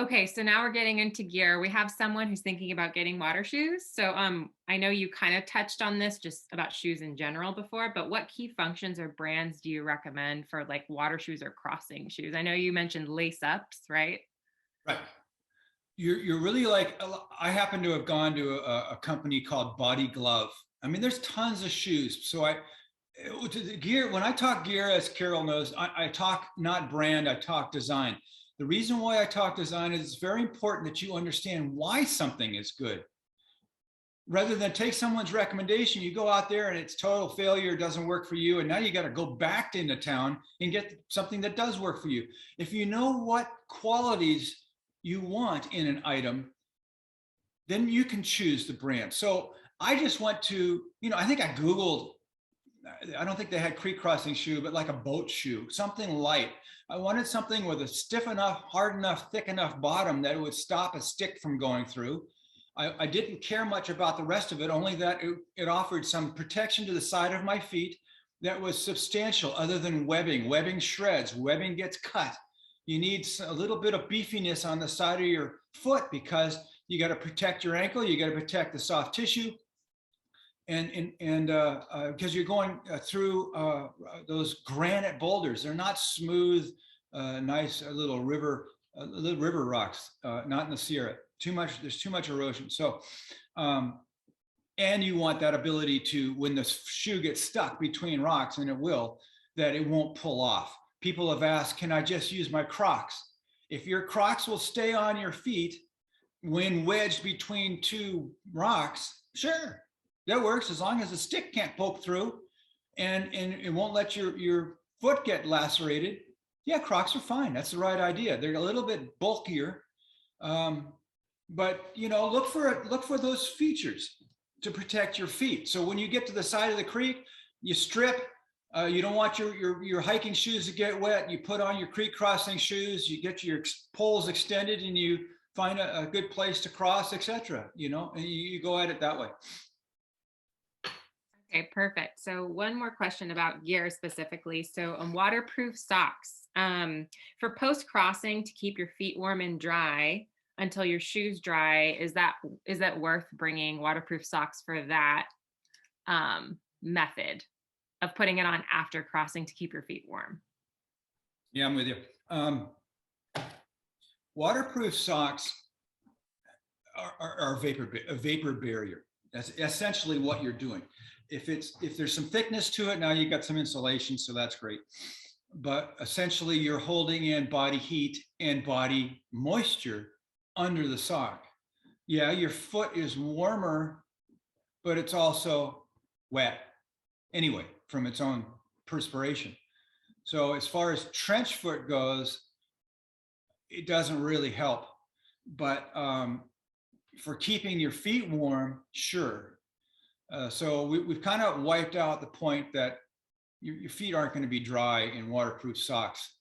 Okay, so now we're getting into gear. We have someone who's thinking about getting water shoes. So I know you kind of touched on this just about shoes in general before, but what key functions or brands do you recommend for like water shoes or crossing shoes? I know you mentioned lace ups, right? Right. You're really like, I happen to have gone to a company called Body Glove. I mean, there's tons of shoes. So to the gear, when I talk gear, as Carol knows, I talk not brand, I talk design. The reason why I talk design is it's very important that you understand why something is good. Rather than take someone's recommendation, you go out there and it's total failure, doesn't work for you, and now you got to go back into town and get something that does work for you. If you know what qualities you want in an item, then you can choose the brand. So I just went to, I think I Googled, I don't think they had creek crossing shoe, but like a boat shoe, something light. I wanted something with a stiff enough, hard enough, thick enough bottom that it would stop a stick from going through. I didn't care much about the rest of it, only that it offered some protection to the side of my feet that was substantial other than webbing. Webbing shreds, webbing gets cut. You need a little bit of beefiness on the side of your foot because you got to protect your ankle, you got to protect the soft tissue. And because you're going through those granite boulders, they're not smooth, nice little river rocks, not in the Sierra. There's too much erosion. So, and you want that ability to, when the shoe gets stuck between rocks, and it will, that it won't pull off. People have asked, can I just use my Crocs? If your Crocs will stay on your feet when wedged between two rocks, sure. That works as long as the stick can't poke through and it won't let your foot get lacerated. Yeah, Crocs are fine. That's the right idea. They're a little bit bulkier, but look for those features to protect your feet. So when you get to the side of the creek, you strip. You don't want your hiking shoes to get wet. You put on your creek crossing shoes. You get your poles extended, and you find a good place to cross, etc. And you go at it that way. Okay, perfect. So one more question about gear specifically. So waterproof socks for post-crossing to keep your feet warm and dry until your shoes dry. Is that worth bringing waterproof socks for that method of putting it on after crossing to keep your feet warm? Yeah, I'm with you. Waterproof socks are a vapor barrier. That's essentially what you're doing. If there's some thickness to it, now you got some insulation, so that's great. But essentially you're holding in body heat and body moisture under the sock. Yeah, your foot is warmer, but it's also wet anyway from its own perspiration. So as far as trench foot goes, it doesn't really help. But for keeping your feet warm, sure. So we've kind of wiped out the point that your feet aren't going to be dry in waterproof socks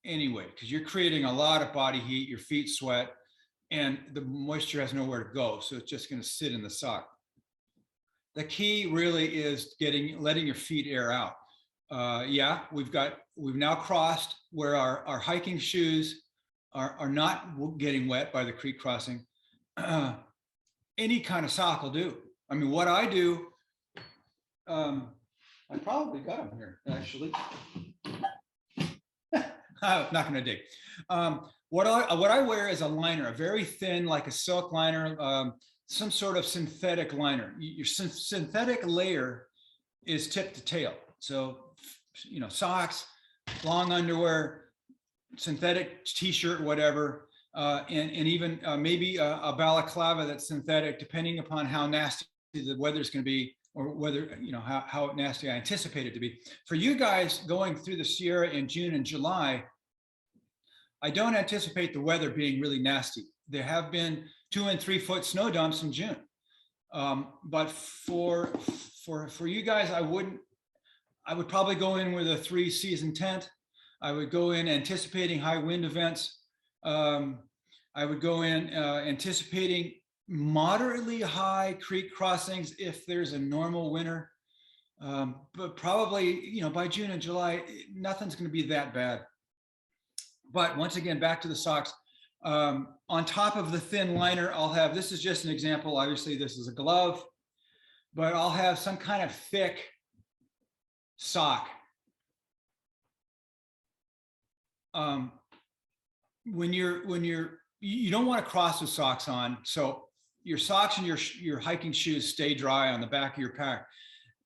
anyway, because you're creating a lot of body heat, your feet sweat, and the moisture has nowhere to go. So it's just going to sit in the sock. The key really is letting your feet air out. Yeah, we've now crossed where our hiking shoes are not getting wet by the creek crossing. Any kind of sock will do. I mean, what I do, I probably got them here, actually. I'm not going to dig. What I wear is a liner, a very thin, like a silk liner, some sort of synthetic liner. Your synthetic layer is tip to tail. So, socks, long underwear, synthetic t-shirt, whatever, and even maybe a balaclava that's synthetic, depending upon how nasty the weather's going to be, or whether, how nasty I anticipate it to be. For you guys going through the Sierra in June and July, I don't anticipate the weather being really nasty. There have been 2 and 3 foot snow dumps in June. But for you guys, I would probably go in with a 3-season tent. I would go in anticipating high wind events. I would go in anticipating moderately high creek crossings if there's a normal winter. But probably, by June and July, nothing's going to be that bad. But once again, back to the socks. On top of the thin liner, I'll have, this is just an example, obviously this is a glove, but I'll have some kind of thick sock. When you don't want to cross with socks on, so your socks and your hiking shoes stay dry on the back of your pack.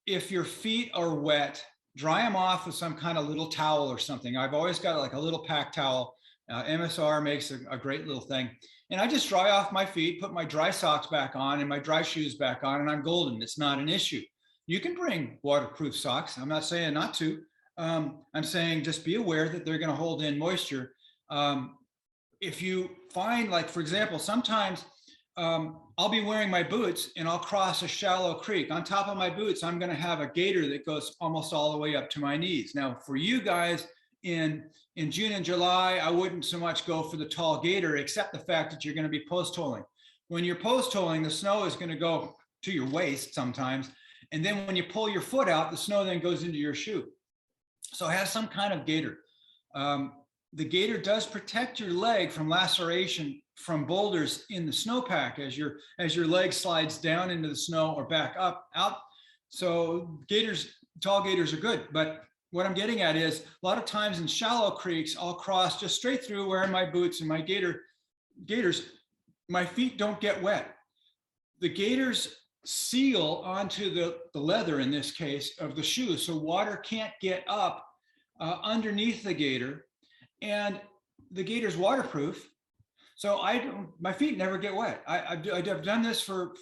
If your feet are wet, dry them off with some kind of little towel or something. I've always got like a little pack towel. MSR makes a great little thing. And I just dry off my feet, put my dry socks back on and my dry shoes back on, and I'm golden. It's not an issue. You can bring waterproof socks. I'm not saying not to. I'm saying just be aware that they're going to hold in moisture. If you find, like, for example, sometimes I'll be wearing my boots and I'll cross a shallow creek. On top of my boots, I'm going to have a gaiter that goes almost all the way up to my knees. Now, for you guys in June and July, I wouldn't so much go for the tall gaiter, except the fact that you're going to be post holing. When you're post holing, the snow is going to go to your waist sometimes. And then when you pull your foot out, the snow then goes into your shoe. So have some kind of gaiter. The gaiter does protect your leg from laceration from boulders in the snowpack as your leg slides down into the snow or back up out. So gaiters, tall gaiters are good. But what I'm getting at is a lot of times in shallow creeks, I'll cross just straight through wearing my boots and my gaiters. My feet don't get wet. The gaiters seal onto the leather, in this case, of the shoe, so water can't get up underneath the gaiter, and the gaiter's waterproof, so my feet never get wet. I've done this for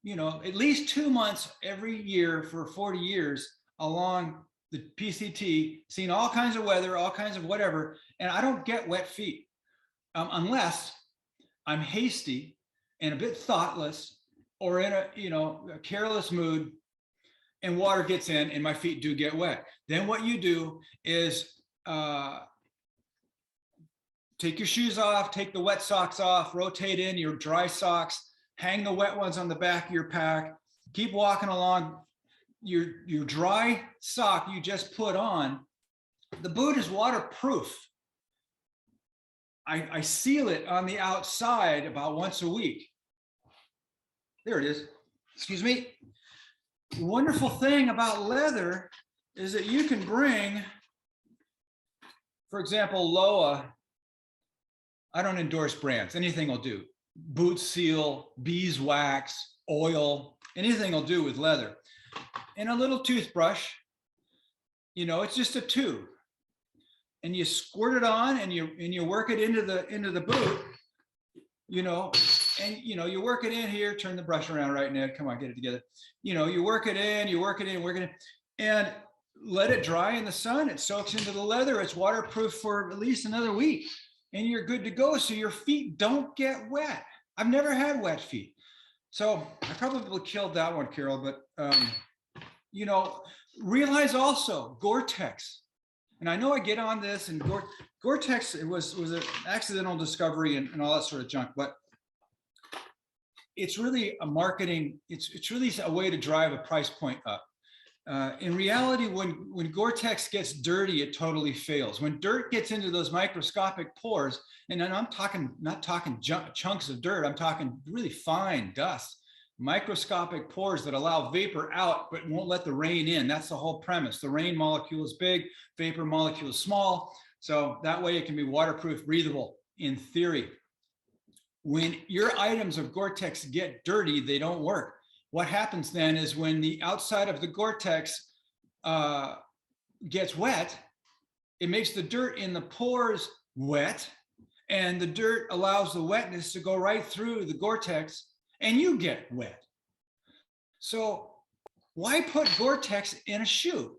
at least 2 months every year for 40 years along the PCT, seen all kinds of weather, all kinds of whatever, and I don't get wet feet unless I'm hasty and a bit thoughtless or in a careless mood, and water gets in and my feet do get wet. Then what you do is take your shoes off, take the wet socks off, rotate in your dry socks, hang the wet ones on the back of your pack, keep walking along. Your dry sock you just put on, the boot is waterproof. I seal it on the outside about once a week. There it is. Excuse me. The wonderful thing about leather is that you can bring, for example, Loa. I don't endorse brands. Anything will do. Boot seal, beeswax, oil, anything will do with leather. And a little toothbrush, it's just a tube. And you squirt it on and you work it into the boot, and you work it in here, turn the brush around right now. Come on, get it together. You work it in, work it in, and let it dry in the sun. It soaks into the leather. It's waterproof for at least another week. And you're good to go. So your feet don't get wet. I've never had wet feet. So I probably killed that one, Carol, but realize also Gore-Tex. And I know I get on this, and Gore-Tex, it was an accidental discovery and all that sort of junk, but it's really a marketing, it's really a way to drive a price point up. In reality, when Gore-Tex gets dirty, it totally fails. When dirt gets into those microscopic pores, and then I'm not talking chunks of dirt, I'm talking really fine dust, microscopic pores that allow vapor out but won't let the rain in. That's the whole premise. The rain molecule is big, vapor molecule is small, so that way it can be waterproof, breathable in theory. When your items of Gore-Tex get dirty, they don't work. What happens then is when the outside of the Gore-Tex gets wet, it makes the dirt in the pores wet, and the dirt allows the wetness to go right through the Gore-Tex, and you get wet. So why put Gore-Tex in a shoe?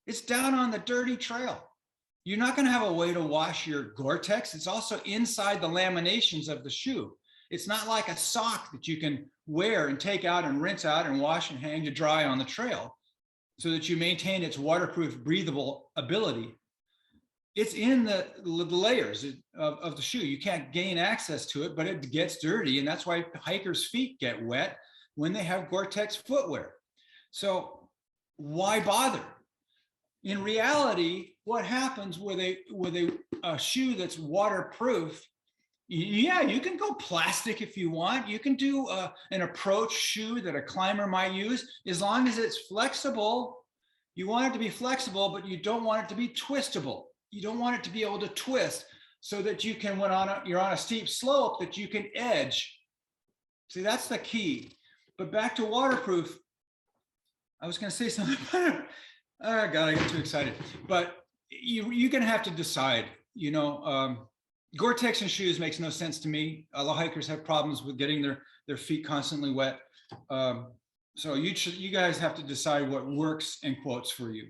It's down on the dirty trail. You're not going to have a way to wash your Gore-Tex. It's also inside the laminations of the shoe. It's not like a sock that you can wear and take out and rinse out and wash and hang to dry on the trail so that you maintain its waterproof, breathable ability. It's in the layers of the shoe. You can't gain access to it, but it gets dirty. And that's why hikers' feet get wet when they have Gore-Tex footwear. So why bother? In reality, what happens with a shoe that's waterproof Yeah, you can go plastic if you want. You can do an approach shoe that a climber might use, as long as it's flexible. You want it to be flexible, but you don't want it to be twistable. You don't want it to be able to twist so that you can, when you're on a steep slope, that you can edge. See, that's the key. But back to waterproof, I was going to say something. Oh God, I get too excited. But you're going to have to decide, Gore-Tex and shoes makes no sense to me. A lot of hikers have problems with getting their feet constantly wet. So you guys have to decide what works in quotes for you.